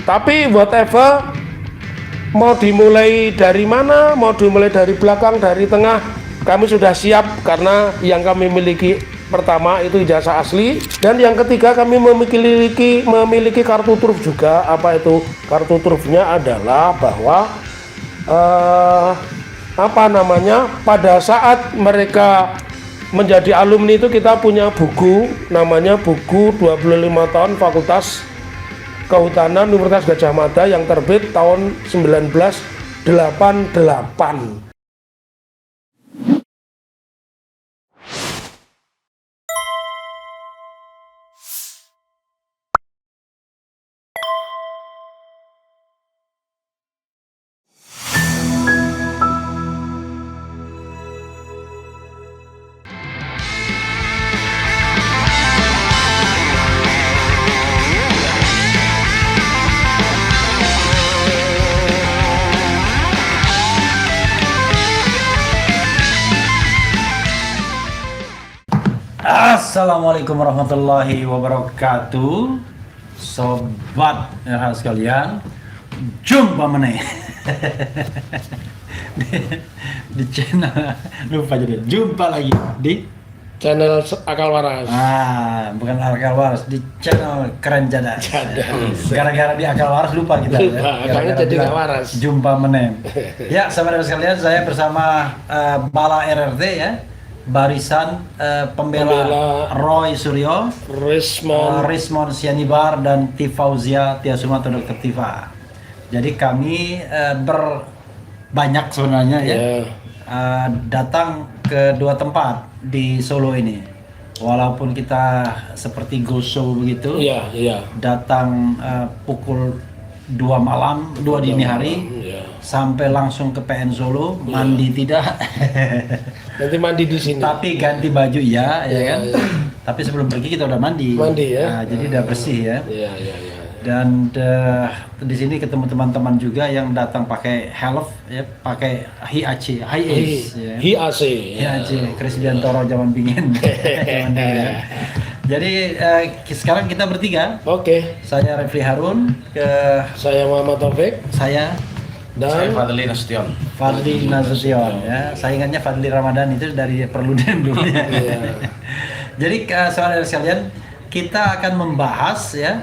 Tapi whatever, mau dimulai dari mana, mau dimulai dari belakang, dari tengah, kami sudah siap karena yang kami miliki pertama itu ijazah asli, dan yang ketiga kami memiliki kartu truf juga. Apa itu kartu trufnya? Adalah bahwa pada saat mereka menjadi alumni itu kita punya buku, namanya buku 25 tahun Fakultas Kehutanan Universitas Gadjah Mada yang terbit tahun 1988. Assalamualaikum warahmatullahi wabarakatuh, sobat RH sekalian. Jumpa meneh di channel, lupa jadi jumpa lagi di Channel Akal Waras. Bukan Akal Waras, di channel Keren Jadas. Gara-gara di Akal Waras lupa kita. Akalnya jadi nggak waras. Jumpa meneh. Ya, sahabat sekalian, saya bersama Bala RRT ya. Barisan pembela Roy Suryo, Rismon Sianibar, dan Tifauzia Tiasuma atau Dr. Tifa. Jadi kami berbanyak sebenarnya ya, datang ke dua tempat di Solo ini. Walaupun kita seperti go show begitu, datang pukul 2 malam, 2 dini hari, sampai langsung ke PN Solo, mandi tidak. Nanti mandi di sini. Tapi ganti baju ya kan. Tapi sebelum pergi kita udah mandi. Ya. Nah, jadi udah bersih ya. Dan di sini ketemu teman-teman juga yang datang pakai helm ya, pakai HIAC, Chris Biantoro zaman pingin. Jadi sekarang kita bertiga. Oke. Saya Refli Harun, saya Muhammad Taufik, saya Fadli Nasution. Fadli Nasution ya. Saingannya Fadli Ramadan itu dari Perludem dulunya. Jadi saudara sekalian, kita akan membahas ya,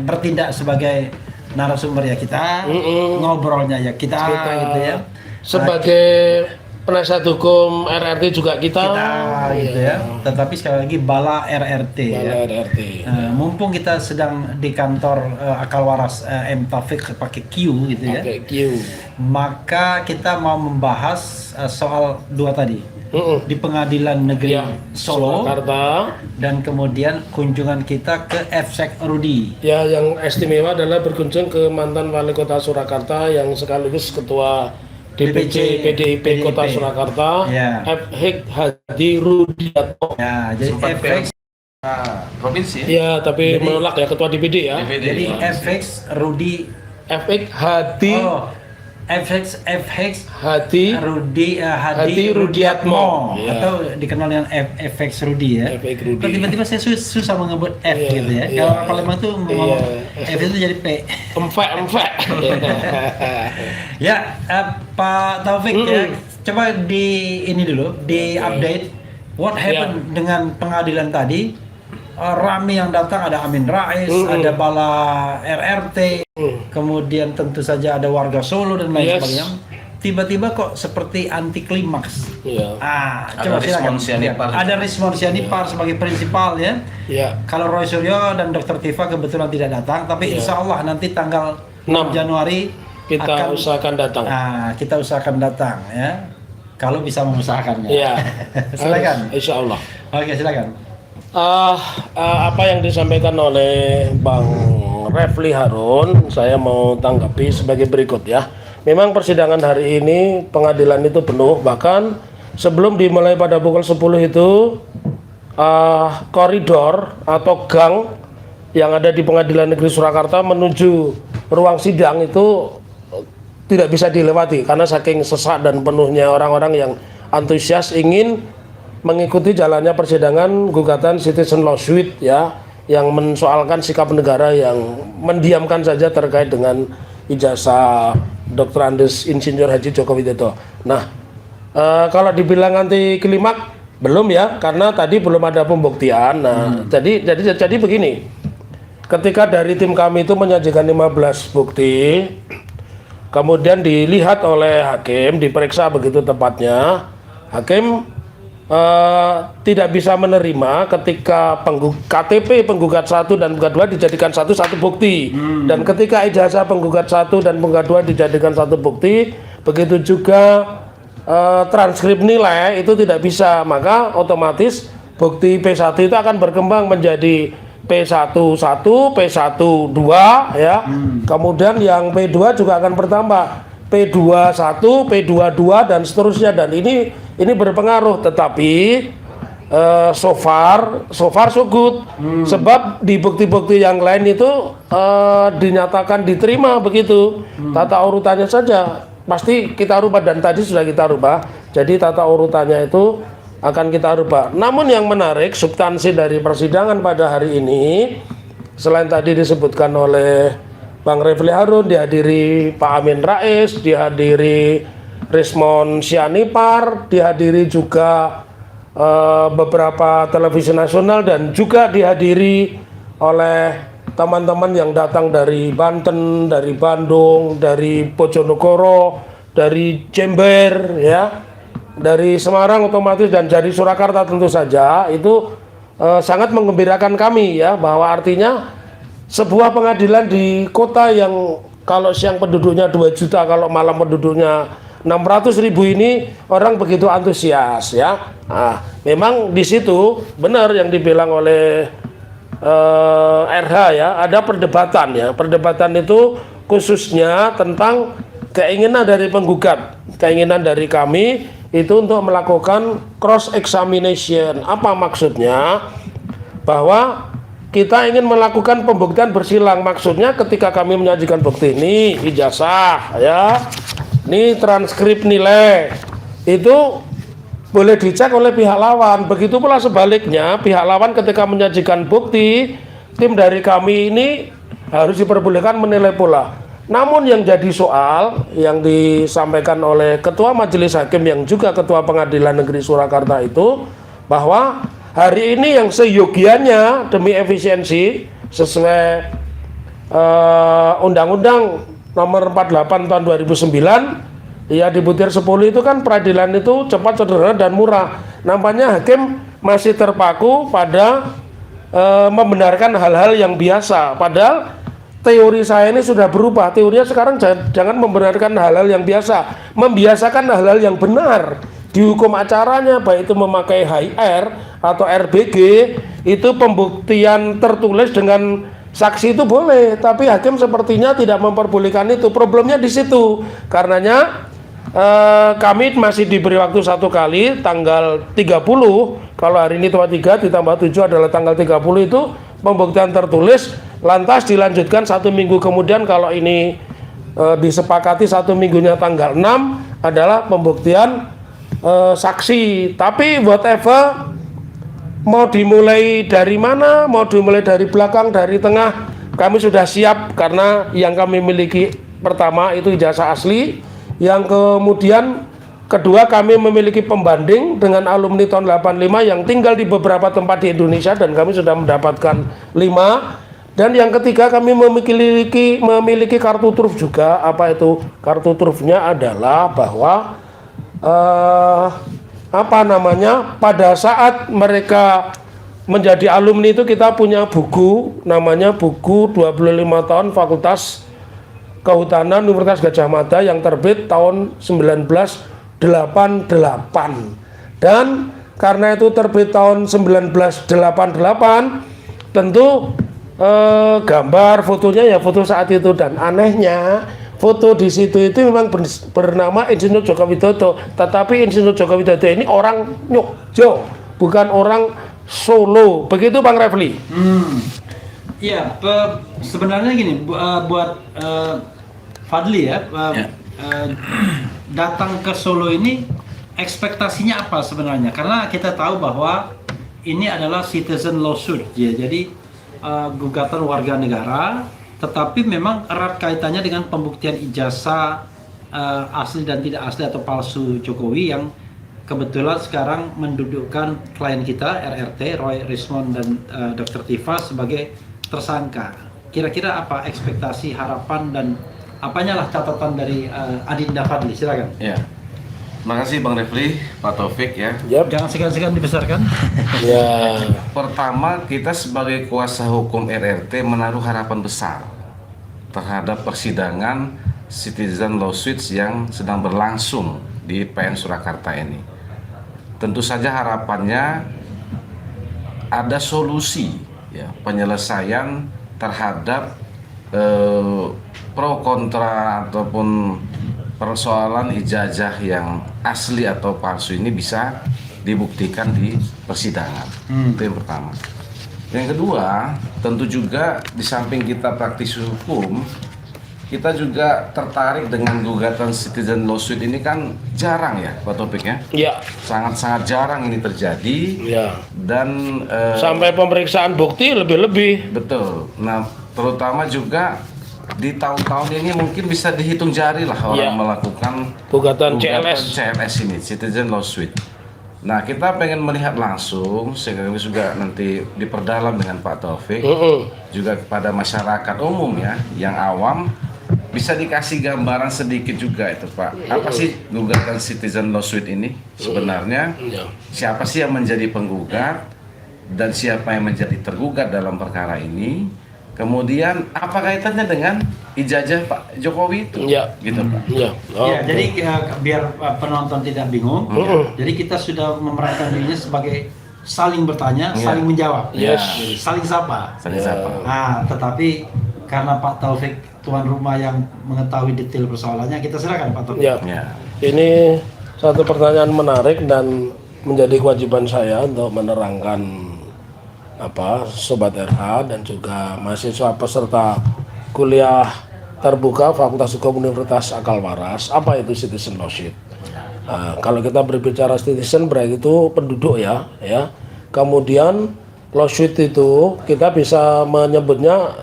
bertindak sebagai narasumber ya kita, ngobrolnya ya kita gitu ya. Sebagai penasihat hukum RRT juga kita gitu ya. Tetapi sekali lagi Bala RRT ya. RRT. Mumpung kita sedang di kantor Akal Waras M Taufik pakai Q gitu ya. Pakai Q. Maka kita mau membahas soal dua tadi. Di Pengadilan Negeri Solo, Surakarta, dan kemudian kunjungan kita ke FSEK Rudi. Ya, yang istimewa adalah berkunjung ke mantan wali kota Surakarta yang sekaligus ketua DPC PDIP Kota Surakarta, FX Hadi Rudiatmo. Ya, jadi FX provinsi. Ya, tapi menolak ya ketua DPD ya. Jadi FX Rudi, FX Hadi. FX Hadi Rudiatmo, atau dikenal dengan FX Rudi ya. Tiba-tiba saya susah mengebut F gitu ya. Kalau orang Palembang tuh ngomong F itu jadi P. Empek. Ya, Pak Taufik ya, coba di update what happened dengan pengadilan tadi. Rame yang datang, ada Amin Rais, ada Bala RRT, kemudian tentu saja ada warga Solo dan lain sebagainya. Tiba-tiba kok seperti anti klimaks. Coba silakan. Ada Rismon Sianipar sebagai prinsipal ya. Kalau Roy Suryo dan Dr. Tifa kebetulan tidak datang, tapi insya Allah nanti tanggal 6 Januari kita usahakan datang. Kita usahakan datang ya. Kalau bisa mengusahakannya. Silakan. Insya Allah. Oke, silakan. Apa yang disampaikan oleh Bang Refli Harun, saya mau tanggapi sebagai berikut ya. Memang persidangan hari ini pengadilan itu penuh, bahkan sebelum dimulai pada pukul 10 itu koridor atau gang yang ada di Pengadilan Negeri Surakarta menuju ruang sidang itu tidak bisa dilewati karena saking sesak dan penuhnya orang-orang yang antusias ingin mengikuti jalannya persidangan gugatan citizen lawsuit ya yang mensoalkan sikap negara yang mendiamkan saja terkait dengan ijazah Dr. Andes Insinyur Haji Joko Widodo. Nah, kalau dibilang anti klimak belum ya, karena tadi belum ada pembuktian. Nah, jadi begini. Ketika dari tim kami itu menyajikan 15 bukti, kemudian dilihat oleh hakim, diperiksa begitu tepatnya, hakim tidak bisa menerima ketika KTP penggugat 1 dan penggugat 2 dijadikan satu bukti, dan ketika ijazah penggugat 1 dan penggugat 2 dijadikan satu bukti, begitu juga transkrip nilai itu tidak bisa, maka otomatis bukti P1 itu akan berkembang menjadi P11, P12 ya. Kemudian yang P2 juga akan bertambah, P21, P22 dan seterusnya, dan ini berpengaruh. Tetapi so far so good. Sebab di bukti-bukti yang lain itu dinyatakan diterima begitu. Tata urutannya saja pasti kita rubah, dan tadi sudah kita rubah. Jadi tata urutannya itu akan kita rubah. Namun yang menarik, substansi dari persidangan pada hari ini, selain tadi disebutkan oleh Bang Refli Harun, dihadiri Pak Amin Rais, dihadiri Rismon Sianipar, dihadiri juga beberapa televisi nasional, dan juga dihadiri oleh teman-teman yang datang dari Banten, dari Bandung, dari Bojonegoro, dari Jember ya, dari Semarang otomatis, dan dari Surakarta tentu saja. Itu sangat menggembirakan kami ya, bahwa artinya sebuah pengadilan di kota yang kalau siang penduduknya 2 juta, kalau malam penduduknya 600.000 ini, orang begitu antusias ya. Nah, memang di situ benar yang dibilang oleh RH ya, ada perdebatan ya. Perdebatan itu khususnya tentang keinginan dari penggugat, keinginan dari kami itu untuk melakukan cross examination. Apa maksudnya? Bahwa kita ingin melakukan pembuktian bersilang. Maksudnya ketika kami menyajikan bukti ini, ijazah ya, ini transkrip nilai, itu boleh dicek oleh pihak lawan. Begitu pula sebaliknya, pihak lawan ketika menyajikan bukti, tim dari kami ini harus diperbolehkan menilai pula. Namun yang jadi soal yang disampaikan oleh Ketua Majelis Hakim yang juga Ketua Pengadilan Negeri Surakarta itu, bahwa hari ini yang seyogianya demi efisiensi sesuai Undang-Undang Nomor 48 Tahun 2009 ya, di butir 10 itu kan peradilan itu cepat, sederhana, dan murah. Nampaknya hakim masih terpaku pada membenarkan hal-hal yang biasa. Padahal teori saya ini sudah berubah. Teorinya sekarang jangan membenarkan hal-hal yang biasa, membiasakan hal-hal yang benar. Di hukum acaranya, baik itu memakai HR atau RBG, itu pembuktian tertulis dengan saksi itu boleh, tapi hakim sepertinya tidak memperbolehkan itu. Problemnya di situ. Karenanya kami masih diberi waktu 1 kali, tanggal 30. Kalau hari ini 3 ditambah 7 adalah tanggal 30, itu pembuktian tertulis. Lantas dilanjutkan 1 minggu kemudian, kalau ini disepakati 1 minggunya tanggal 6 adalah pembuktian saksi. Tapi whatever, mau dimulai dari mana, mau dimulai dari belakang, dari tengah, kami sudah siap. Karena yang kami miliki pertama itu ijazah asli, yang kemudian kedua kami memiliki pembanding dengan alumni tahun 85 yang tinggal di beberapa tempat di Indonesia, dan kami sudah mendapatkan 5. Dan yang ketiga kami memiliki kartu truf juga. Apa itu kartu trufnya? Adalah bahwa pada saat mereka menjadi alumni itu kita punya buku, namanya buku 25 tahun Fakultas Kehutanan Universitas Gadjah Mada yang terbit tahun 1988. Dan karena itu terbit tahun 1988, tentu gambar fotonya ya foto saat itu. Dan anehnya foto di situ itu memang bernama Insinyur Joko Widodo, tetapi Insinyur Joko Widodo ini orang Yogyo, bukan orang Solo. Begitu Bang Refli. Iya, sebenarnya gini, buat Fadli ya, datang ke Solo ini ekspektasinya apa sebenarnya? Karena kita tahu bahwa ini adalah citizen lawsuit ya, jadi gugatan warga negara, tetapi memang erat kaitannya dengan pembuktian ijazah asli dan tidak asli atau palsu Jokowi yang kebetulan sekarang mendudukkan klien kita RRT, Roy Rismond dan Dr. Tifa sebagai tersangka. Kira-kira apa ekspektasi, harapan dan apanya lah catatan dari Adinda Fadli? Silakan. Ya. Terima kasih Bang Refli, Pak Taufik ya. Jangan segan-segan dibesarkan. Ya. Pertama, kita sebagai kuasa hukum RRT menaruh harapan besar terhadap persidangan citizen lawsuits yang sedang berlangsung di PN Surakarta ini. Tentu saja harapannya ada solusi ya, penyelesaian terhadap pro kontra ataupun persoalan ijazah yang asli atau palsu ini bisa dibuktikan di persidangan. Itu yang pertama. Yang kedua, tentu juga di samping kita praktisi hukum, kita juga tertarik dengan gugatan citizen lawsuit ini kan jarang ya Pak Topik ya? Ya. Sangat-sangat jarang ini terjadi. Ya. Dan sampai pemeriksaan bukti lebih-lebih. betul. Nah, terutama juga di tahun-tahun ini mungkin bisa dihitung jari lah orang melakukan gugatan CLS ini, citizen lawsuit. Nah, kita pengen melihat langsung, sehingga juga nanti diperdalam dengan Pak Taufik, juga kepada masyarakat umum ya, yang awam, bisa dikasih gambaran sedikit juga itu Pak. Apa sih gugatan citizen lawsuit ini sebenarnya? Siapa sih yang menjadi penggugat dan siapa yang menjadi tergugat dalam perkara ini? Kemudian apa kaitannya dengan ijazah Pak Jokowi itu? Gitu Pak. Jadi biar penonton tidak bingung, jadi kita sudah memerankan dirinya sebagai saling bertanya, saling menjawab, saling sapa. Nah, tetapi karena Pak Taufik tuan rumah yang mengetahui detail persoalannya, kita silakan Pak Taufik. Ini satu pertanyaan menarik dan menjadi kewajiban saya untuk menerangkan Sobat RH dan juga mahasiswa peserta kuliah terbuka Fakultas Hukum Universitas Akal Waras. Apa itu citizen lawsuit? Kalau kita berbicara citizen berarti itu penduduk ya. Kemudian lawsuit itu kita bisa menyebutnya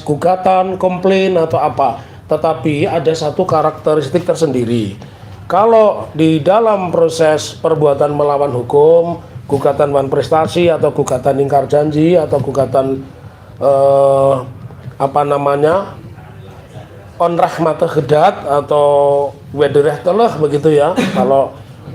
gugatan, komplain atau apa. Tetapi ada satu karakteristik tersendiri. Kalau di dalam proses perbuatan melawan hukum, gugatan wan prestasi atau gugatan ingkar janji atau gugatan onrah mata gedat atau wedereh teleh begitu ya.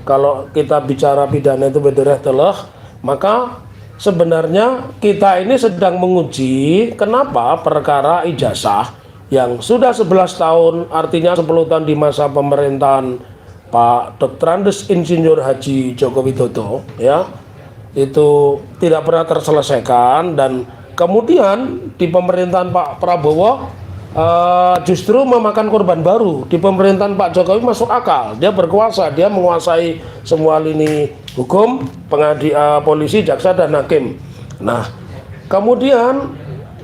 Kalau kita bicara pidana itu wedereh teleh, maka sebenarnya kita ini sedang menguji kenapa perkara ijazah yang sudah 11 tahun, artinya 10 tahun di masa pemerintahan Pak Dr. Andes Insinyur Haji Joko Widodo ya, itu tidak pernah terselesaikan, dan kemudian di pemerintahan Pak Prabowo justru memakan korban baru. Di pemerintahan Pak Jokowi masuk akal, dia berkuasa, dia menguasai semua lini hukum, polisi, jaksa dan hakim. Nah, kemudian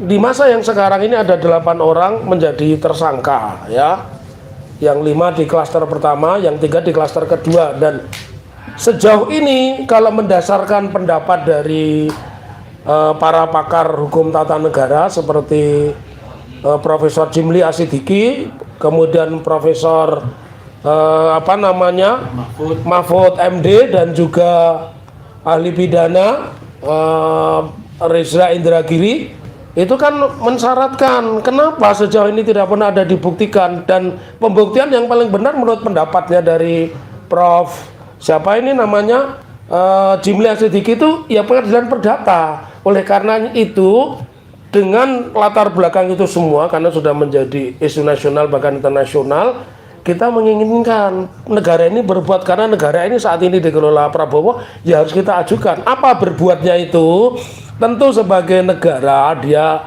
di masa yang sekarang ini ada 8 orang menjadi tersangka ya, yang 5 di klaster pertama, yang 3 di klaster kedua. Dan sejauh ini kalau mendasarkan pendapat dari para pakar hukum tata negara seperti Profesor Jimli Asidiki, kemudian Profesor Mahfud MD, dan juga ahli pidana Reza Indragiri, itu kan mensyaratkan kenapa sejauh ini tidak pernah ada dibuktikan. Dan pembuktian yang paling benar menurut pendapatnya dari Prof siapa ini namanya Jimli Asidiki itu ya pengadilan perdata. Oleh karena itu, dengan latar belakang itu semua, karena sudah menjadi isu nasional bahkan internasional, kita menginginkan negara ini berbuat, karena negara ini saat ini dikelola Prabowo, ya harus kita ajukan. Apa berbuatnya itu? Tentu sebagai negara dia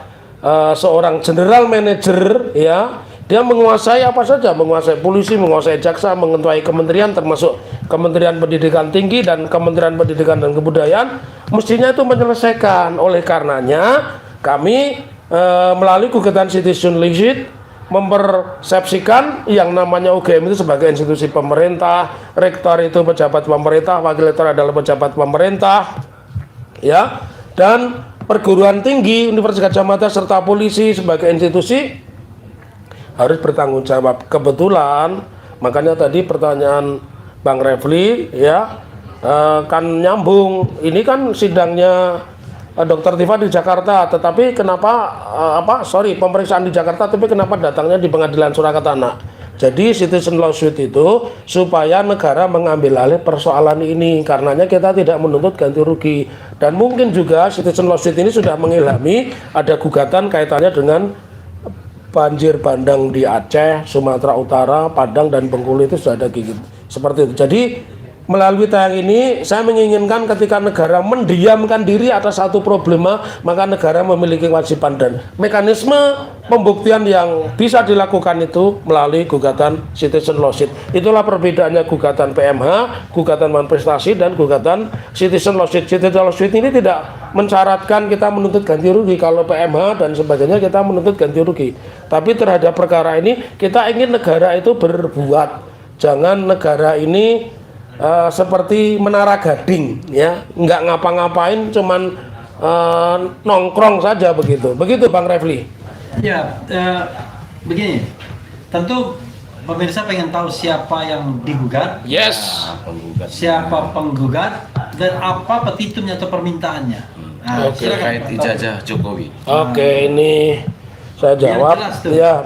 seorang general manager ya, dia menguasai apa saja, menguasai polisi, menguasai jaksa, menguasai kementerian, termasuk Kementerian Pendidikan Tinggi dan Kementerian Pendidikan dan Kebudayaan, mestinya itu menyelesaikan. Oleh karenanya kami melalui gugatan citizen lawsuit mempersepsikan yang namanya UGM itu sebagai institusi pemerintah, rektor itu pejabat pemerintah, wakil rektor adalah pejabat pemerintah ya. Dan perguruan tinggi, Universitas Gadjah Mada serta polisi sebagai institusi harus bertanggung jawab. Kebetulan makanya tadi pertanyaan Bang Refli ya kan nyambung. Ini kan sidangnya Dr. Tifa di Jakarta, tetapi kenapa pemeriksaan di Jakarta, tapi kenapa datangnya di Pengadilan Surakarta Anak? Jadi citizen lawsuit itu supaya negara mengambil alih persoalan ini, karenanya kita tidak menuntut ganti rugi. Dan mungkin juga citizen lawsuit ini sudah mengilhami ada gugatan kaitannya dengan banjir bandang di Aceh, Sumatera Utara, Padang dan Bengkulu itu sudah ada gigit seperti itu. Jadi melalui tayang ini saya menginginkan ketika negara mendiamkan diri atas satu problema, maka negara memiliki kewajiban dan mekanisme pembuktian yang bisa dilakukan itu melalui gugatan citizen lawsuit. Itulah perbedaannya gugatan PMH, gugatan manifestasi dan gugatan citizen lawsuit. Citizen lawsuit ini tidak mensyaratkan kita menuntut ganti rugi. Kalau PMH dan sebagainya kita menuntut ganti rugi. Tapi terhadap perkara ini kita ingin negara itu berbuat. Jangan negara ini seperti Menara Gading ya, nggak ngapa-ngapain, cuman nongkrong saja begitu Bang Refli. Ya, begini, tentu pemirsa pengen tahu siapa yang digugat, Yes. siapa penggugat, dan apa petitumnya atau permintaannya. Nah, Terkait ijazah Jokowi. Oke, ini saya jawab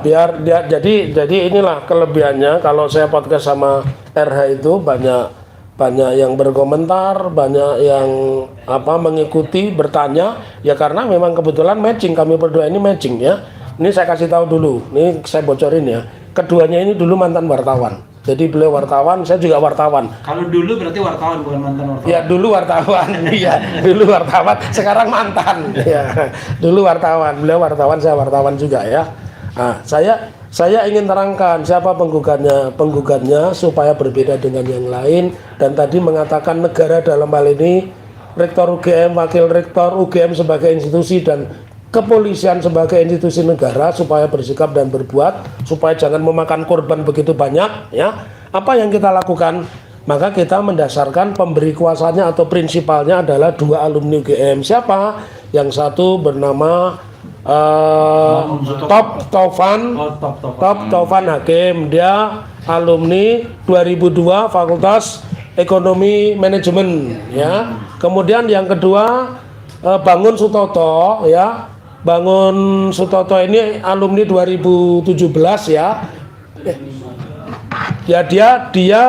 biar jadi inilah kelebihannya kalau saya podcast sama RH itu banyak yang berkomentar, banyak yang mengikuti, bertanya ya, karena memang kebetulan matching, kami berdua ini matching ya. Ini saya kasih tahu dulu, ini saya bocorin ya, keduanya ini dulu mantan wartawan, jadi beliau wartawan, saya juga wartawan. Kalau dulu berarti wartawan, bukan mantan wartawan. Ya dulu wartawan, iya dulu wartawan, sekarang mantan ya. Dulu wartawan, beliau wartawan, saya wartawan juga ya. Nah, saya ingin terangkan siapa penggugatnya supaya berbeda dengan yang lain. Dan tadi mengatakan negara dalam hal ini Rektor UGM, Wakil Rektor UGM sebagai institusi dan kepolisian sebagai institusi negara supaya bersikap dan berbuat supaya jangan memakan korban begitu banyak ya. Apa yang kita lakukan? Maka kita mendasarkan pemberi kuasanya atau prinsipalnya adalah 2 alumni UGM. Siapa? Yang satu bernama Top Taufan Hakim, dia alumni 2002 Fakultas Ekonomi Manajemen ya. Kemudian yang kedua Bangun Sutoto ya. Bangun Sutoto ini alumni 2017 ya. Ya dia dia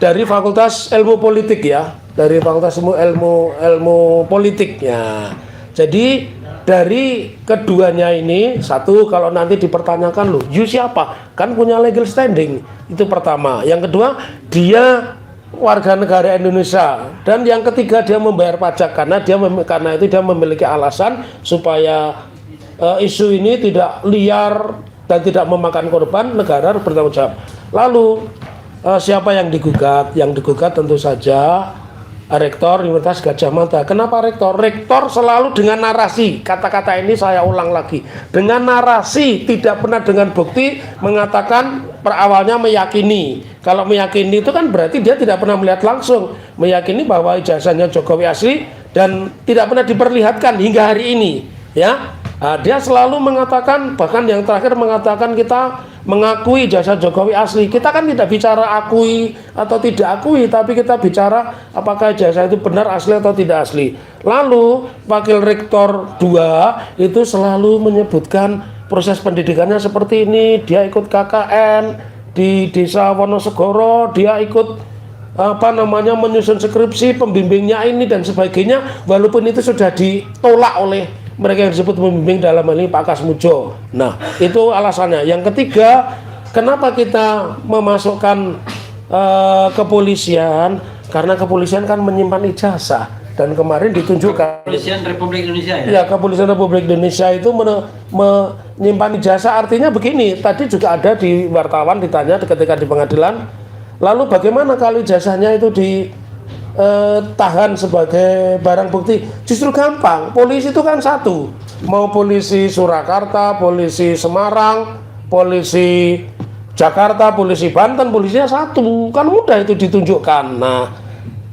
dari Fakultas Ilmu Politik ya. Dari Fakultas ilmu politiknya. Jadi dari keduanya ini, satu, kalau nanti dipertanyakan loh, you siapa? Kan punya legal standing. Itu pertama. Yang kedua, dia warga negara Indonesia. Dan yang ketiga, dia membayar pajak karena itu dia memiliki alasan supaya isu ini tidak liar dan tidak memakan korban, negara harus bertanggung jawab. Lalu siapa yang digugat? Yang digugat tentu saja Rektor Universitas Gadjah Mada. Kenapa rektor? Rektor selalu dengan narasi. Kata-kata ini saya ulang lagi. Dengan narasi, tidak pernah dengan bukti, mengatakan awalnya meyakini. Kalau meyakini itu kan berarti dia tidak pernah melihat langsung. Meyakini bahwa ijazahnya Jokowi asli dan tidak pernah diperlihatkan hingga hari ini. Ya, dia selalu mengatakan, bahkan yang terakhir mengatakan kita mengakui jasa Jokowi asli. Kita kan tidak bicara akui atau tidak akui, tapi kita bicara apakah jasa itu benar asli atau tidak asli. Lalu Wakil Rektor 2 itu selalu menyebutkan proses pendidikannya seperti ini. Dia ikut KKN di Desa Wonosegoro, dia ikut menyusun skripsi, pembimbingnya ini dan sebagainya, walaupun itu sudah ditolak oleh mereka yang disebut pembimbing dalam hal ini Pak Kasmujo. Nah, itu alasannya. Yang ketiga, kenapa kita memasukkan kepolisian? Karena kepolisian kan menyimpan ijazah. Dan kemarin ditunjukkan Kepolisian Republik Indonesia ya? Ya, Kepolisian Republik Indonesia itu menyimpan ijazah. Artinya begini, tadi juga ada di wartawan ditanya ketika di pengadilan, lalu bagaimana kalau ijazahnya itu tahan sebagai barang bukti? Justru gampang, polisi itu kan satu, mau polisi Surakarta, polisi Semarang, polisi Jakarta, polisi Banten, polisinya satu, kan mudah itu ditunjukkan. Nah,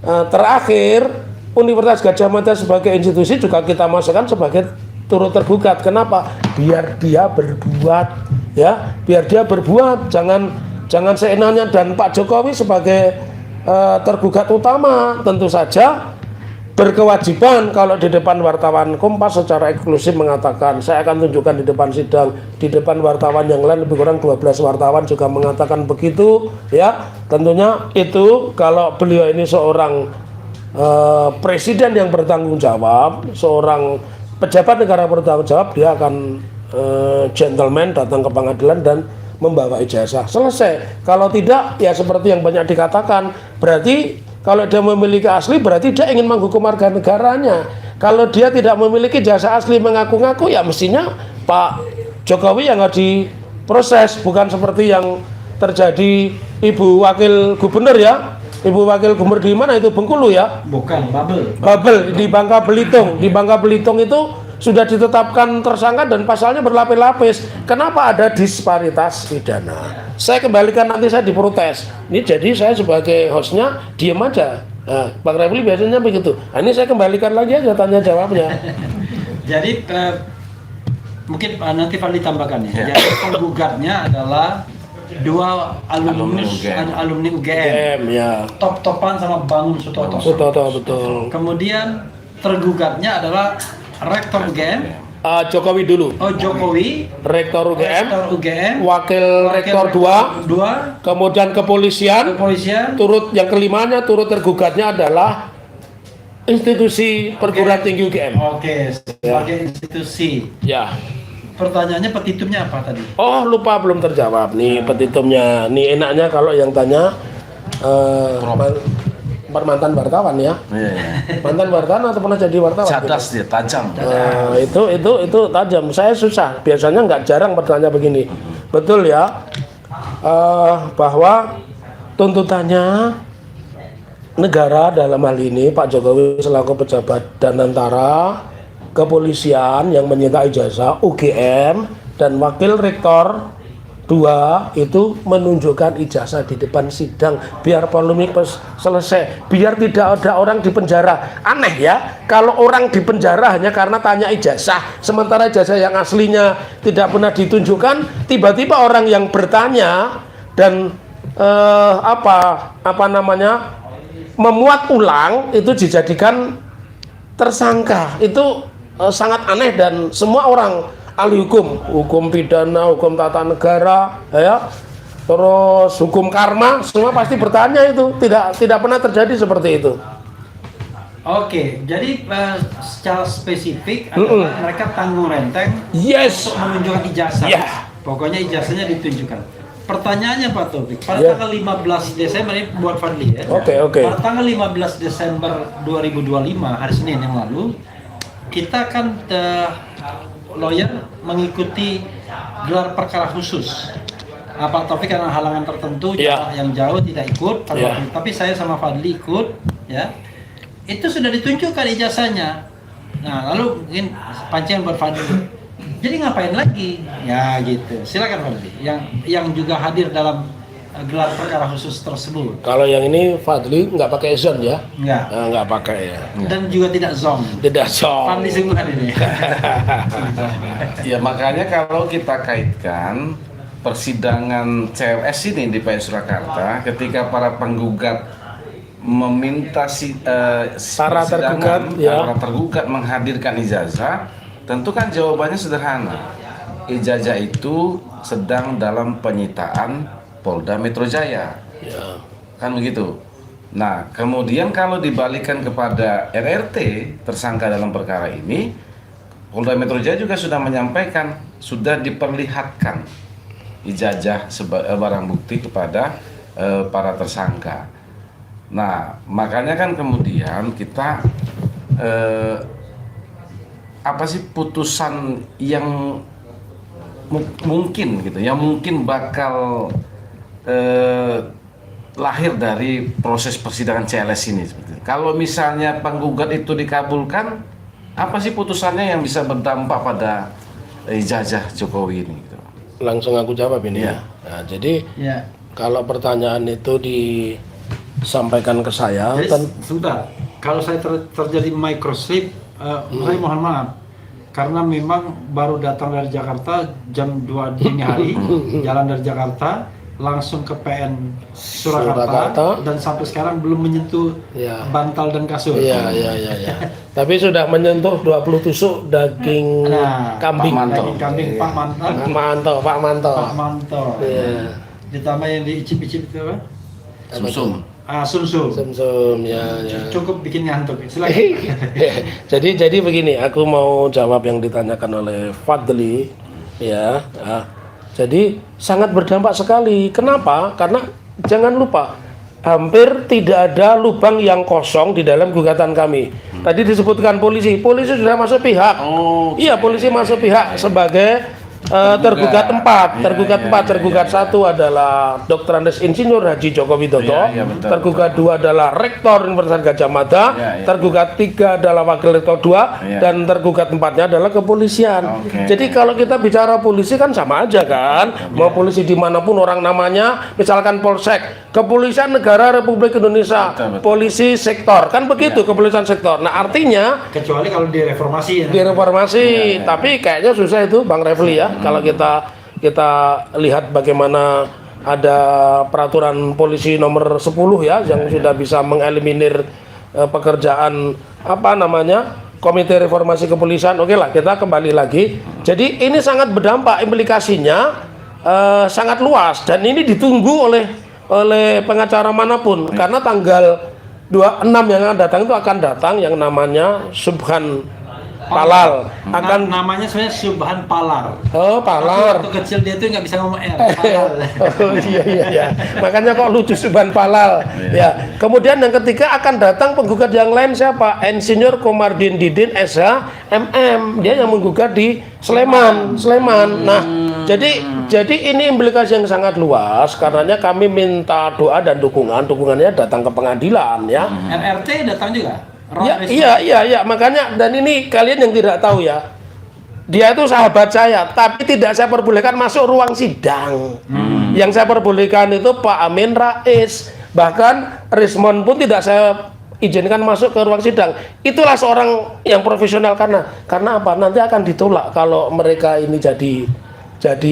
terakhir Universitas Gadjah Mada sebagai institusi juga kita masukkan sebagai turut tergugat. Kenapa? Biar dia berbuat, ya, biar dia berbuat, jangan seenaknya. Dan Pak Jokowi sebagai tergugat utama tentu saja berkewajiban kalau di depan wartawan Kompas secara eksklusif mengatakan, saya akan tunjukkan di depan sidang, di depan wartawan yang lain lebih kurang 12 wartawan juga mengatakan begitu, ya. Tentunya itu kalau beliau ini seorang presiden yang bertanggung jawab, seorang pejabat negara bertanggung jawab, dia akan gentleman datang ke pengadilan dan membawa ijazah, selesai. Kalau tidak, ya seperti yang banyak dikatakan, berarti kalau dia memiliki asli berarti dia ingin menghukum warga negaranya. Kalau dia tidak memiliki jasa asli mengaku-ngaku, ya mestinya Pak Jokowi yang harus diproses, bukan seperti yang terjadi Ibu Wakil Gubernur, ya. Ibu Wakil Gubernur di mana itu, Bengkulu, ya? Bukan, Babel di Bangka Belitung. Di Bangka Belitung itu sudah ditetapkan tersangka dan pasalnya berlapis-lapis. Kenapa ada disparitas pidana? Saya kembalikan, nanti saya diprotes. Ini jadi saya sebagai hostnya diem aja. Nah, Bang Refli biasanya begitu. Nah, ini saya kembalikan lagi aja tanya jawabnya. Jadi mungkin nanti Fadli tambahkan ya. Ya. Jadi penggugatnya adalah dua alumni UGM, ya. top-topan sama Bangun Sutoto. Betul. Kemudian tergugatnya adalah Rektor UGM. Jokowi dulu. Oh, Jokowi. Rektor UGM. Wakil Rektor 2. Kemudian kepolisian. Turut yang kelimanya, turut tergugatnya adalah institusi perguruan tinggi UGM. Oke, sebagai institusi. Ya. Pertanyaannya petitumnya apa tadi? Oh, lupa, belum terjawab nih petitumnya. Nih enaknya kalau yang tanya mantan wartawan, ya. Mantan wartawan atau pernah jadi wartawan? Cerdas dia, tajam. Itu tajam. Saya susah. Biasanya nggak jarang bertanya begini. Betul, ya. Bahwa tuntutannya negara dalam hal ini Pak Jokowi selaku pejabat dan tentara, kepolisian yang menyita ijazah UGM dan wakil rektor 2 itu menunjukkan ijazah di depan sidang biar polemik selesai, biar tidak ada orang di penjara. Aneh, ya, kalau orang di penjara hanya karena tanya ijazah, sementara ijazah yang aslinya tidak pernah ditunjukkan, tiba-tiba orang yang bertanya dan memuat ulang itu dijadikan tersangka. Itu sangat aneh dan semua orang ahli hukum pidana, hukum tata negara, ya, terus hukum karma, semua pasti bertanya itu. Tidak pernah terjadi seperti itu. Oke, jadi secara spesifik adalah mereka tanggung renteng untuk menunjukkan ijazah. Pokoknya ijazahnya ditunjukkan. Pertanyaannya Pak Taufik, pada tanggal 15 Desember ini buat Fadli, ya. Oke. Pada tanggal 15 Desember 2025, hari Senin yang lalu, kita kan lawyer mengikuti gelar perkara khusus. Pak Taufik karena halangan tertentu yang jauh tidak ikut, tapi saya sama Fadli ikut, ya. Itu sudah ditunjukkan ijazahnya. Nah, lalu mungkin pancingan buat Fadli. Jadi ngapain lagi? Ya gitu. Silakan Fadli. Yang juga hadir dalam gelar perkara khusus tersebut. Kalau yang ini Fadli nggak pakai zone, ya? Nggak pakai, ya. Dan juga tidak zong. Tidak zong. Fadli sungguhan ini. Ya, makanya kalau kita kaitkan persidangan CLS ini di PN Surakarta, ketika para penggugat meminta para tergugat menghadirkan ijazah, tentu kan jawabannya sederhana. Ijazah itu sedang dalam penyitaan Polda Metro Jaya, kan begitu. Nah, kemudian kalau dibalikan kepada RRT tersangka dalam perkara ini, Polda Metro Jaya juga sudah menyampaikan, sudah diperlihatkan ijazah sebagai barang bukti kepada para tersangka. Nah, makanya kan kemudian kita apa sih putusan yang mungkin gitu, yang mungkin bakal lahir dari proses persidangan CLS ini. Kalau misalnya penggugat itu dikabulkan, apa sih putusannya yang bisa berdampak pada ijazah Jokowi ini? Gitu. Langsung aku jawab ini, ya. Nah, jadi kalau pertanyaan itu sampaikan ke saya. Jadi, sebentar, kalau saya terjadi microslip, saya mohon maaf. Karena memang baru datang dari Jakarta jam 2 dini hari, jalan dari Jakarta langsung ke PN Surakarta dan sampai sekarang belum menyentuh bantal dan kasur. Iya. Tapi sudah menyentuh 20 tusuk daging kambing. Pak Manto. Iya. Ditambah yang diicip-icip itu apa? Sumsum. Sumsum ya. Cukup bikin ngantuk. Silakan. jadi begini, aku mau jawab yang ditanyakan oleh Fadli ya. Jadi sangat berdampak sekali. Kenapa? Karena jangan lupa hampir tidak ada lubang yang kosong di dalam gugatan kami. Tadi disebutkan polisi sudah masuk pihak. Iya, polisi masuk pihak sebagai tergugat empat. Tergugat satu adalah Dr. Andes Insinyur Haji Joko Widodo. Tergugat dua adalah Rektor Universitas Gadjah Mada. Tergugat tiga adalah Wakil Rektor 2 dan tergugat empatnya adalah kepolisian. Jadi kalau kita bicara polisi kan sama aja kan. Mau polisi dimanapun orang namanya, misalkan Polsek, Kepolisian Negara Republik Indonesia, polisi sektor, kan begitu kepolisian sektor. Nah artinya kecuali kalau direformasi ya. Direformasi, tapi kayaknya susah itu Bang Refli ya. Kalau kita lihat bagaimana ada peraturan polisi nomor 10 ya yang sudah bisa mengeliminir pekerjaan Komite Reformasi Kepolisian. Oke lah, kita kembali lagi. Jadi ini sangat berdampak, implikasinya sangat luas dan ini ditunggu oleh pengacara manapun karena tanggal 26 yang akan datang itu akan datang yang namanya Subhan Palal. Namanya sebenarnya Subhan Palar. Oh, Palar. Waktu kecil dia tuh nggak bisa ngomong R. Oh iya. Makanya kok lucu Subhan Palal. Ya. Kemudian yang ketiga akan datang penggugat yang lain siapa? Insinyur Komardin Didin SH MM. Dia yang menggugat di Sleman. Nah, jadi ini implikasi yang sangat luas karenanya kami minta doa dan dukungannya datang ke pengadilan ya. RRT datang juga. Iya, makanya dan ini kalian yang tidak tahu ya, dia itu sahabat saya, tapi tidak saya perbolehkan masuk ruang sidang. Yang saya perbolehkan itu Pak Amin Rais, bahkan Rismon pun tidak saya izinkan masuk ke ruang sidang. Itulah seorang yang profesional karena apa? Nanti akan ditolak kalau mereka ini jadi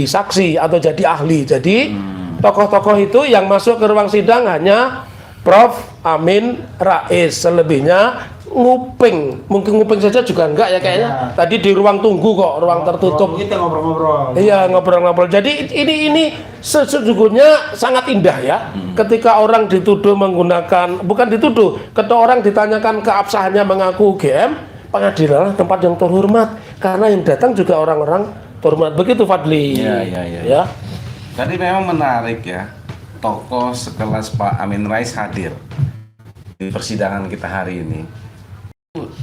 saksi atau jadi ahli. Jadi tokoh-tokoh itu yang masuk ke ruang sidang hanya Prof. Amin Rais, selebihnya nguping, mungkin nguping saja juga enggak ya kayaknya. Tadi di ruang tunggu kok, ruang tertutup. Kita ngobrol-ngobrol. Iya, ngobrol-ngobrol. Jadi ini sesungguhnya sangat indah ya. Ketika orang dituduh menggunakan, bukan dituduh, ketika orang ditanyakan keabsahannya mengaku UGM, pengadilan tempat yang terhormat karena yang datang juga orang-orang terhormat. Begitu Fadli. Iya. Jadi memang menarik ya. Tokoh sekelas Pak Amin Rais hadir di persidangan kita hari ini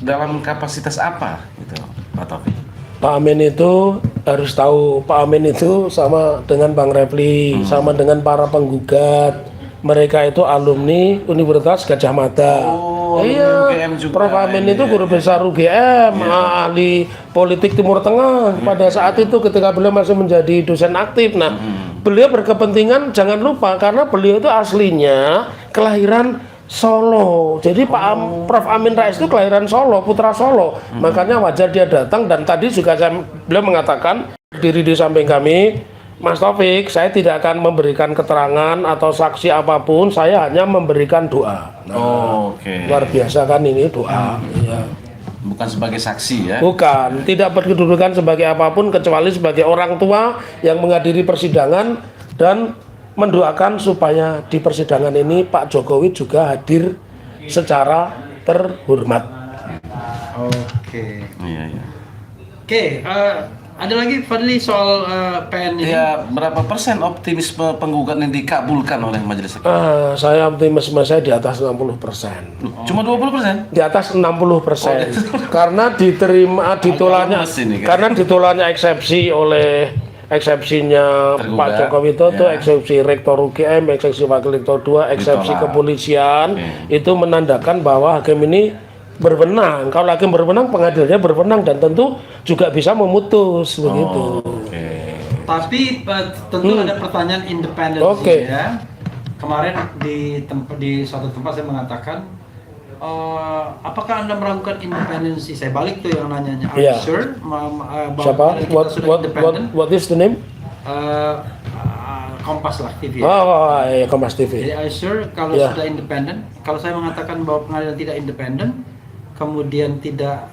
dalam kapasitas apa gitu Pak Taufik? Pak Amin itu harus tahu, Pak Amin itu sama dengan Bang Refli, sama dengan para penggugat, mereka itu alumni Universitas Gadjah Mada. Prof. Amin itu guru besar UGM, ahli politik Timur Tengah pada saat itu ketika beliau masih menjadi dosen aktif. Nah, beliau berkepentingan, jangan lupa karena beliau itu aslinya kelahiran Solo. Jadi Prof. Amin Rais itu kelahiran Solo, putra Solo. Makanya wajar dia datang dan tadi juga beliau mengatakan diri di samping kami, Mas Taufik, saya tidak akan memberikan keterangan atau saksi apapun, saya hanya memberikan doa. Luar biasa kan ini doa. Bukan sebagai saksi ya? Bukan, tidak berkedudukan sebagai apapun kecuali sebagai orang tua yang menghadiri persidangan dan mendoakan supaya di persidangan ini Pak Jokowi juga hadir secara terhormat. Oke, ada lagi Fadli soal PN ini? Ya, berapa persen optimisme penggugat yang dikabulkan oleh majelis hakim? Saya optimisme saya di atas 60%. Cuma 20%? Di atas 60%. Karena ditolaknya eksepsi oleh eksepsinya Pak Jokowi Widodo, eksepsi Rektor UGM, eksepsi Wakil Rektor 2, eksepsi kepolisian, itu menandakan bahwa hakim ini berwenang. Kalau hakim berwenang, pengadilannya berwenang dan tentu juga bisa memutus begitu. Tapi tentu ada pertanyaan independen ya. kemarin di suatu tempat saya mengatakan, apakah Anda meragukan independensi? Saya balik tuh yang nanyanya. Are you sure? Siapa? What is the name? Kompas lah TV. Ya, Kompas TV. Jadi are you sure kalau sudah independen? Kalau saya mengatakan bahwa pengadilan tidak independen, kemudian tidak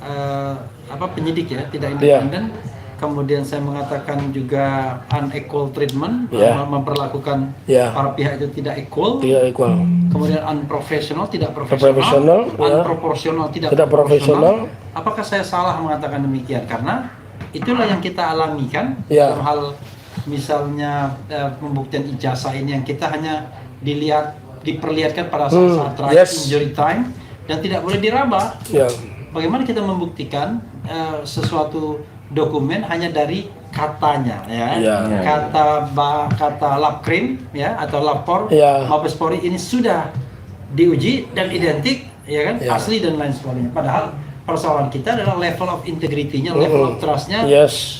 penyidik ya tidak independen, kemudian saya mengatakan juga unequal treatment, memperlakukan para pihak itu tidak equal, kemudian unprofessional, tidak profesional, unproporsional, tidak profesional. Apakah saya salah mengatakan demikian? Karena itulah yang kita alami kan dalam hal misalnya pembuktian ijazah ini yang kita hanya diperlihatkan pada saat terakhir injury time dan tidak boleh diraba. Bagaimana kita membuktikan sesuatu dokumen hanya dari katanya kata labkrim atau lapor Mabes Polri ini sudah diuji dan identik asli dan lain sebagainya. Padahal persoalan kita adalah level of integrity-nya, level of trust-nya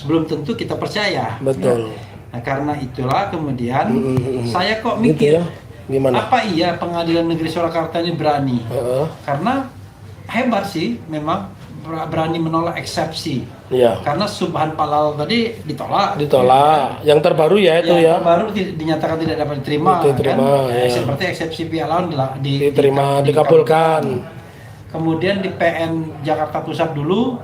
belum tentu kita percaya. Betul. Nah, karena itulah kemudian saya kok mikir gimana? Apa iya Pengadilan Negeri Surakarta ini berani? Karena hebat sih memang berani menolak eksepsi. Karena Subhan Palal tadi ditolak. Yang terbaru itu terbaru dinyatakan tidak dapat diterima. Seperti eksepsi pihak lawan diterima, dikabulkan. Kemudian di PN Jakarta Pusat dulu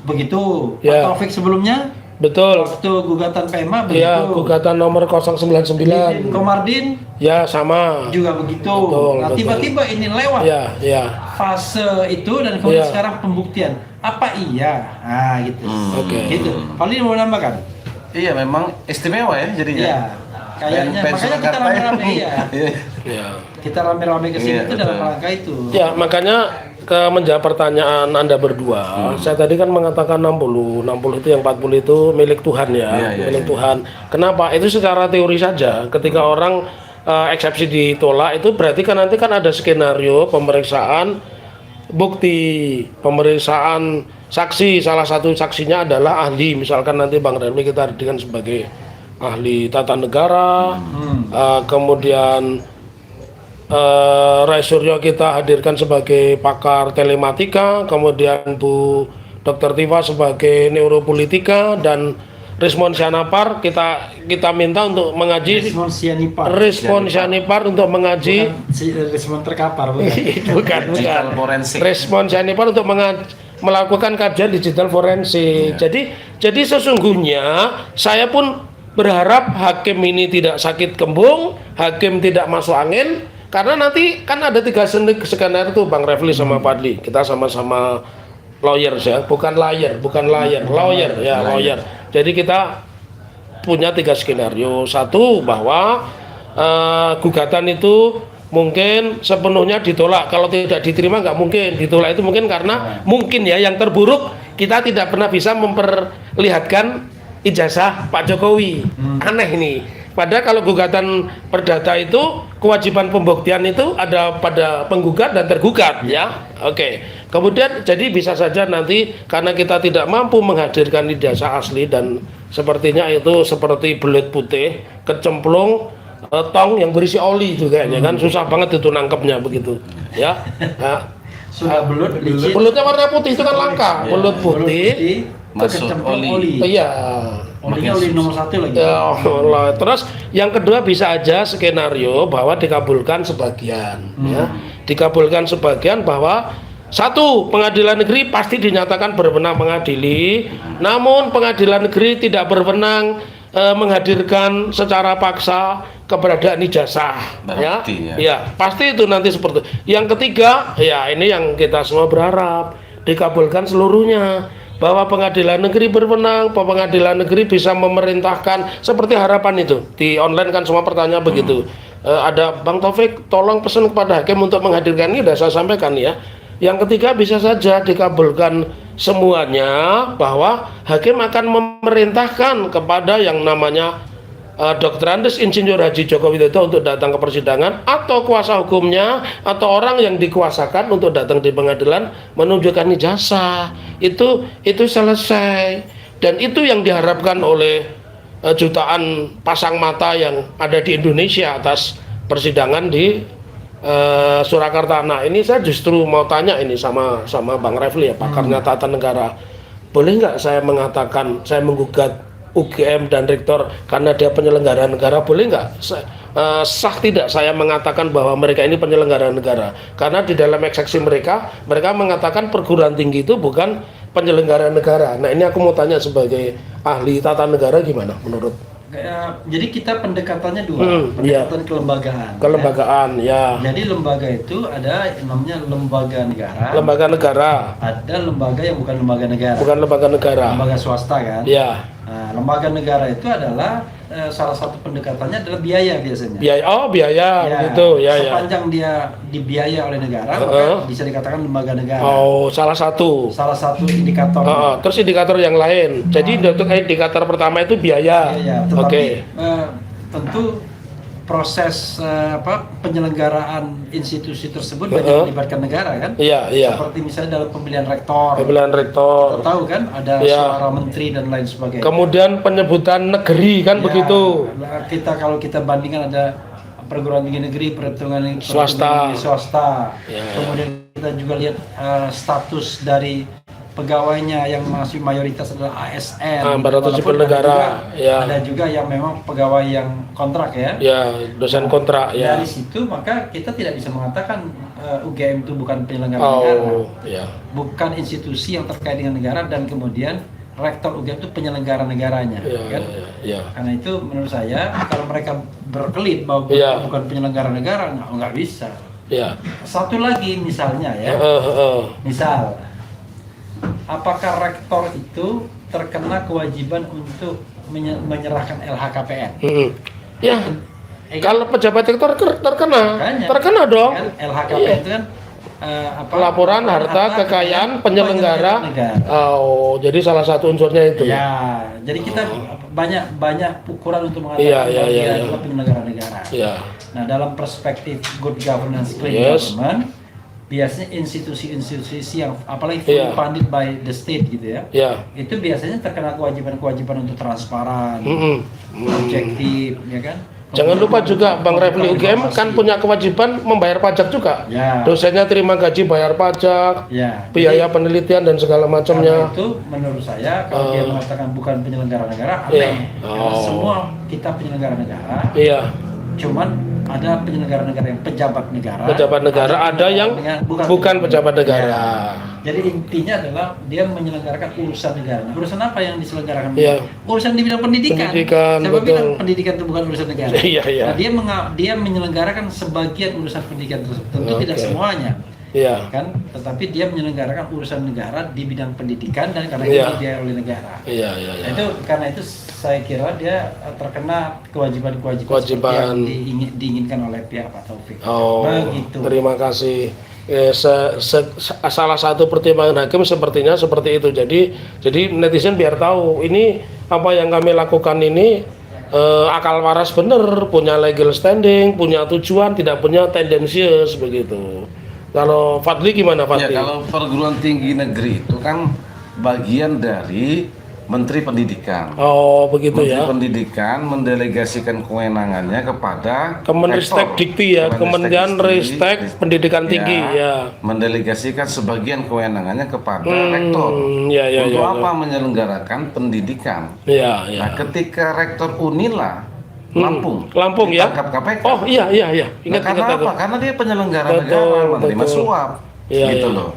begitu. Pak Taufik sebelumnya waktu gugatan PMA begitu. Gugatan nomor 099. Komardin sama juga begitu. Nah, tiba-tiba ini lewat fase itu dan kemudian sekarang pembuktian. Apa iya? Nah gitu. Gitu. Paling mau nambahkan? Iya, memang istimewa ya jadinya. Kayaknya makanya kita rame-rame kita rame-rame ke sini itu dalam rangka itu. Makanya menjawab pertanyaan Anda berdua, saya tadi kan mengatakan 60 itu yang 40 itu milik Tuhan milik Tuhan. Kenapa? Itu secara teori saja. Ketika orang eksepsi ditolak itu berarti kan nanti kan ada skenario pemeriksaan bukti, pemeriksaan saksi. Salah satu saksinya adalah ahli, misalkan nanti Bang Relmi kita hadirkan sebagai ahli tata negara, kemudian Ray Suryo kita hadirkan sebagai pakar telematika, kemudian Bu Dr. Tifa sebagai neuropolitika, dan Rismon Sianipar kita minta untuk mengaji Rismon Sianipar untuk mengaji Rismon terkapar bukan Rismon Sianipar untuk melakukan kajian digital forensik. Jadi sesungguhnya saya pun berharap hakim ini tidak sakit kembung, hakim tidak masuk angin, karena nanti kan ada 3 skenario itu Bang Refli sama Fadli. Kita sama-sama lawyers bukan lawyer. Jadi kita punya 3 skenario. Satu, bahwa gugatan itu mungkin sepenuhnya ditolak. Kalau tidak diterima nggak mungkin. Ditolak itu mungkin karena mungkin yang terburuk kita tidak pernah bisa memperlihatkan ijazah Pak Jokowi. Aneh ini. Padahal kalau gugatan perdata itu kewajiban pembuktian itu ada pada penggugat dan tergugat Oke. Kemudian jadi bisa saja nanti karena kita tidak mampu menghadirkan ijazah asli dan sepertinya itu seperti belut putih kecemplung tong yang berisi oli itu kayaknya kan susah banget itu nangkepnya begitu sudah belutnya warna putih itu kan langka. Belut putih masuk oli. Olinya oli nomor 1 lagi. Terus yang kedua bisa aja skenario bahwa dikabulkan sebagian dikabulkan sebagian bahwa satu, pengadilan negeri pasti dinyatakan berwenang mengadili, namun pengadilan negeri tidak berwenang menghadirkan secara paksa keberadaan ijazah. Pasti itu nanti seperti itu. Yang ketiga, ini yang kita semua berharap dikabulkan seluruhnya, bahwa pengadilan negeri berwenang, pengadilan negeri bisa memerintahkan seperti harapan itu di online kan semua pertanyaan begitu. Ada Bang Taufik tolong pesan kepada hakim untuk menghadirkan ini, sudah saya sampaikan Yang ketiga bisa saja dikabulkan semuanya bahwa hakim akan memerintahkan kepada yang namanya Dr. Andes Insinyur Haji Joko Widodo untuk datang ke persidangan, atau kuasa hukumnya atau orang yang dikuasakan untuk datang di pengadilan menunjukkan ijazah. Itu selesai, dan itu yang diharapkan oleh jutaan pasang mata yang ada di Indonesia atas persidangan di Surakarta. Nah, ini saya justru mau tanya ini sama Bang Refli ya, pakarnya tata negara. Boleh nggak saya mengatakan saya menggugat UGM dan rektor karena dia penyelenggara negara? Boleh nggak sah tidak saya mengatakan bahwa mereka ini penyelenggara negara? Karena di dalam eksepsi mereka mengatakan perguruan tinggi itu bukan penyelenggara negara. Nah, ini aku mau tanya sebagai ahli tata negara, gimana menurut? Jadi kita pendekatannya dua, pendekatan kelembagaan. Kelembagaan, ya. Jadi lembaga itu ada yang namanya lembaga negara. Lembaga negara. Ada lembaga yang bukan lembaga negara. Bukan lembaga negara. Lembaga swasta kan. Ya. Nah, lembaga negara itu adalah salah satu pendekatannya adalah biaya biasanya. Biaya, gitu ya. Sepanjang dia dibiaya oleh negara, maka bisa dikatakan lembaga negara. Oh, salah satu indikator. Terus indikator yang lain. Jadi untuk indikator pertama itu biaya. Tetapi tentu proses penyelenggaraan institusi tersebut banyak melibatkan negara kan? Iya. Seperti misalnya dalam pemilihan rektor. Kita tahu kan ada suara menteri dan lain sebagainya. Kemudian penyebutan negeri kan begitu. Kalau kita bandingkan ada perguruan tinggi negeri, perhitungan swasta. Kemudian kita juga lihat status dari pegawainya yang masih mayoritas adalah ASN, aparatur sipil negara. Ada juga yang memang pegawai yang kontrak ya. Dosen kontrak ya. Dari situ maka kita tidak bisa mengatakan UGM itu bukan penyelenggara negara. Bukan institusi yang terkait dengan negara, dan kemudian rektor UGM itu penyelenggara negaranya, kan? Karena itu menurut saya kalau mereka berkelit bahwa bukan penyelenggara negara, nggak bisa. Satu lagi misalnya ya, misal apakah rektor itu terkena kewajiban untuk menyerahkan LHKPN? Kalau pejabat rektor terkena dong. Kan LHKPN itu kan laporan harta kekayaan penyelenggara. Jadi salah satu unsurnya itu. Jadi kita banyak ukuran untuk mengatakan bahwa dia adalah penyelenggara negara. Nah, dalam perspektif good governance, clean government, biasanya institusi-institusi yang apalagi fully funded by the state gitu ya, itu biasanya terkena kewajiban-kewajiban untuk transparan, objektif, ya kan. Jangan lupa juga Bang Refli, UGM kan punya kewajiban membayar pajak juga. Dosennya terima gaji, bayar pajak, biaya penelitian dan segala macamnya. Karena itu menurut saya kalau dia mengatakan bukan penyelenggara negara, aneh. Karena semua kita penyelenggara negara. Cuman ada penyelenggara negara yang pejabat negara. Ada yang bukan pejabat negara. Jadi intinya adalah dia menyelenggarakan urusan negara. Urusan apa yang diselenggarakan? Urusan di bidang pendidikan. Siapa bilang pendidikan itu bukan urusan negara? Nah, dia menyelenggarakan sebagian urusan pendidikan tersebut. Tentu tidak semuanya. Kan, tetapi dia menyelenggarakan urusan negara di bidang pendidikan, dan karena itu dibiayai oleh negara. Itu karena itu saya kira dia terkena kewajiban yang diinginkan oleh pihak Pak Taufik. Begitu. Terima kasih. Salah satu pertimbangan hakim sepertinya seperti itu. Jadi netizen biar tahu ini apa yang kami lakukan ini akal waras benar, punya legal standing, punya tujuan, tidak punya tendensius begitu. Kalau Fadli gimana Fadli? Kalau perguruan tinggi negeri itu kan bagian dari Menteri Pendidikan. Begitu Menteri ya. Pendidikan mendelegasikan kewenangannya kepada Kemenristek Dikti ya, Kementerian Ristek Pendidikan Tinggi ya. Mendelegasikan sebagian kewenangannya kepada rektor. Untuk apa menyelenggarakan pendidikan? Nah, ketika rektor Unila Lampung ya. Ditangkap KPK. Ingat karena apa? Karena dia penyelenggara negara, menerima suap. Gitu loh.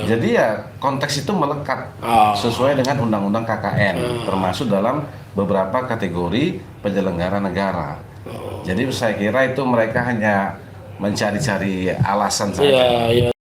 Jadi konteks itu melekat sesuai dengan undang-undang KKN, termasuk dalam beberapa kategori penyelenggara negara. Jadi saya kira itu mereka hanya mencari-cari alasan saja.